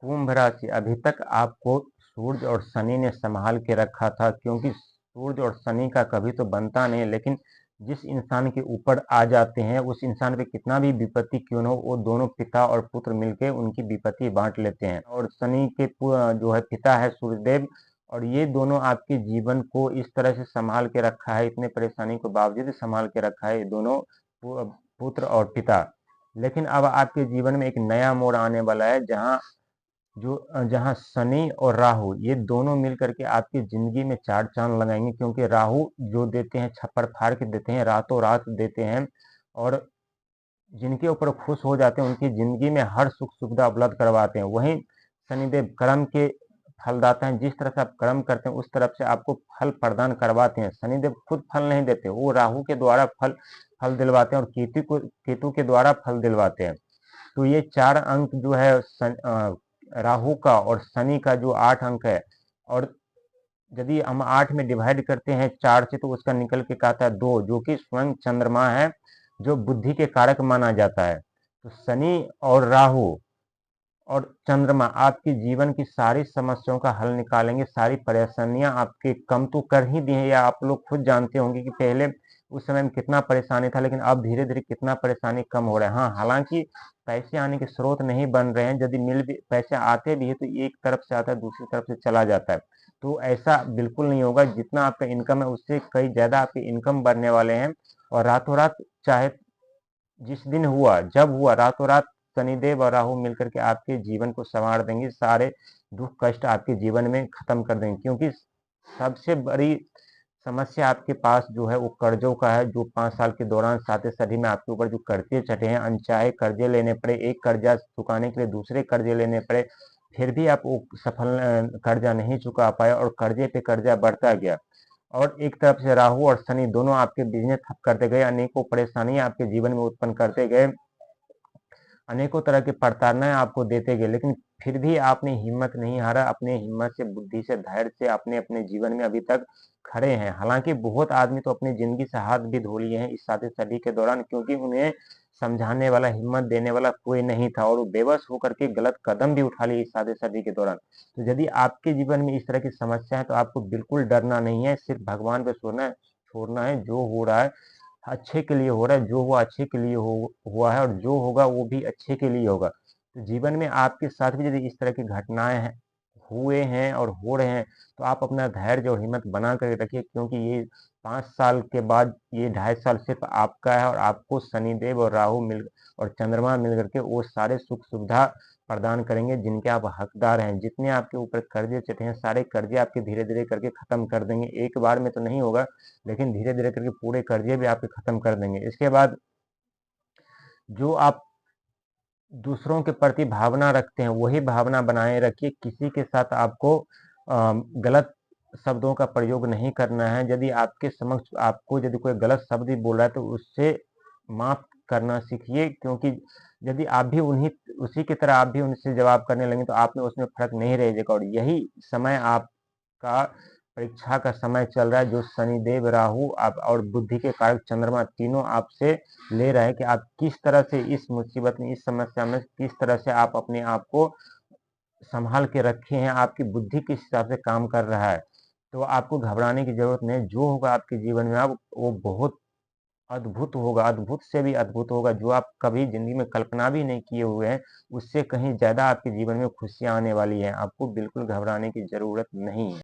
कुंभ राशि, अभी तक आपको सूर्य और शनि ने संभाल के रखा था, क्योंकि सूर्य और शनि का कभी तो बनता नहीं, लेकिन जिस इंसान के ऊपर आ जाते हैं उस इंसान पे कितना भी विपत्ति क्यों न हो, वो दोनों पिता और पुत्र मिलके उनकी विपत्ति बांट लेते हैं। और शनि के जो है पिता है सूर्यदेव, और ये दोनों आपके जीवन को इस तरह से संभाल के रखा है, इतने परेशानी के बावजूद संभाल के रखा है ये दोनों पुत्र और पिता। लेकिन अब आपके जीवन में एक नया मोड़ आने वाला है, जहाँ शनि और राहु ये दोनों मिल करके आपकी जिंदगी में चार चांद लगाएंगे, क्योंकि राहु जो देते हैं छप्पर फाड़ के देते हैं, रातों रात देते हैं, और जिनके ऊपर खुश हो जाते हैं उनकी जिंदगी में हर सुख सुविधा उपलब्ध करवाते हैं। वहीं शनिदेव कर्म के फलदाता हैं, जिस तरह से आप कर्म करते हैं उस तरफ से आपको फल प्रदान करवाते हैं। शनिदेव खुद फल नहीं देते, वो राहु के द्वारा फल दिलवाते हैं और केतु के द्वारा फल दिलवाते हैं। तो ये चार अंक जो है राहु का और शनि का जो 8 अंक है, और यदि हम 8 में डिवाइड करते हैं 4 से तो उसका निकल के आता है 2, जो कि स्वयं चंद्रमा है, जो बुद्धि के कारक माना जाता है। तो शनि और राहु और चंद्रमा आपके जीवन की सारी समस्याओं का हल निकालेंगे। सारी परेशानियां आपके कम तो कर ही दी हैं, या आप लोग खुद जानते होंगे कि पहले उस समय में कितना परेशानी था, लेकिन अब धीरे धीरे कितना परेशानी कम हो रहा है। हाँ, हालांकि पैसे आने के स्रोत नहीं बन रहे हैं, यदि मिल भी पैसे आते भी है तो एक तरफ से आता है दूसरी तरफ से चला जाता है। तो ऐसा बिल्कुल नहीं होगा, जितना आपका इनकम है उससे कई ज्यादा आपके इनकम बढ़ने वाले हैं। और रातों रात, चाहे जिस दिन हुआ जब हुआ, रातों रात शनिदेव और राहु मिलकर के आपके जीवन को संवार देंगे, सारे दुख कष्ट आपके जीवन में खत्म कर देंगे। क्योंकि सबसे बड़ी समस्या आपके पास जो है वो कर्जों का है, जो 5 साल के दौरान साथ सदी में आपके ऊपर जो कर्जे चढ़े हैं, अनचाहे कर्जे लेने पड़े, एक कर्जा चुकाने के लिए दूसरे कर्जे लेने पड़े, फिर भी आप वो सफल कर्जा नहीं चुका पाए और कर्जे पे कर्जा बढ़ता गया। और एक तरफ से राहु और शनि दोनों आपके बिजनेस ठप करते गए, अनेकों परेशानियां आपके जीवन में उत्पन्न करते गए, अनेकों तरह की प्रताड़नाएं आपको देते गए, लेकिन फिर भी आपने हिम्मत नहीं हारा। अपने हिम्मत से, बुद्धि से, धैर्य से अपने अपने जीवन में अभी तक खड़े हैं। हालांकि बहुत आदमी तो अपनी जिंदगी से हाथ भी धो लिए हैं इस सादे सदी के दौरान, क्योंकि उन्हें समझाने वाला, हिम्मत देने वाला कोई नहीं था, और वो बेबस होकर के गलत कदम भी उठा लिए इस सादे सदी के दौरान। तो यदि आपके जीवन में इस तरह की समस्या है तो आपको बिल्कुल डरना नहीं है, सिर्फ भगवान पे छोड़ना है। जो हो रहा है अच्छे के लिए हो रहा है, जो हुआ अच्छे के लिए हुआ है, और जो होगा वो भी अच्छे के लिए होगा। तो जीवन में आपके साथ भी यदि इस तरह की घटनाएं हुए हैं और हो रहे हैं तो आप अपना धैर्य और हिम्मत बना कर रखिए, क्योंकि ये 5 साल के बाद ये 2.5 साल सिर्फ आपका है, और आपको शनिदेव और राहु मिल और चंद्रमा मिल करके वो सारे सुख सुविधा प्रदान करेंगे जिनके आप हकदार हैं। जितने आपके ऊपर कर्जे चढ़े हैं सारे कर्जे आपके धीरे धीरे करके खत्म कर देंगे। एक बार में तो नहीं होगा, लेकिन धीरे धीरे करके पूरे कर्जे भी आपके खत्म कर देंगे। इसके बाद जो आप दूसरों के प्रति भावना रखते हैं वही भावना बनाए रखिए। किसी के साथ आपको गलत शब्दों का प्रयोग नहीं करना है। यदि आपके समक्ष आपको यदि कोई गलत शब्द भी बोल रहा है तो उससे माफ करना सीखिए, क्योंकि यदि आप भी उसी की तरह आप भी उनसे जवाब करने लगे तो आप में उसमें फर्क नहीं रह जाएगा। और यही समय आपका परीक्षा का समय चल रहा है, जो शनिदेव, राहु आप और बुद्धि के कारक चंद्रमा तीनों आपसे ले रहा है कि आप किस तरह से इस मुसीबत में, इस समस्या में किस तरह से आप अपने आप को संभाल के रखे हैं, आपकी बुद्धि किस हिसाब से काम कर रहा है। तो आपको घबराने की जरूरत नहीं। जो होगा आपके जीवन में अब वो बहुत अद्भुत होगा, अद्भुत से भी अद्भुत होगा, जो आप कभी जिंदगी में कल्पना भी नहीं किए हुए हैं। उससे कहीं ज्यादा आपके जीवन में खुशियां आने वाली है। आपको बिल्कुल घबराने की जरूरत नहीं है।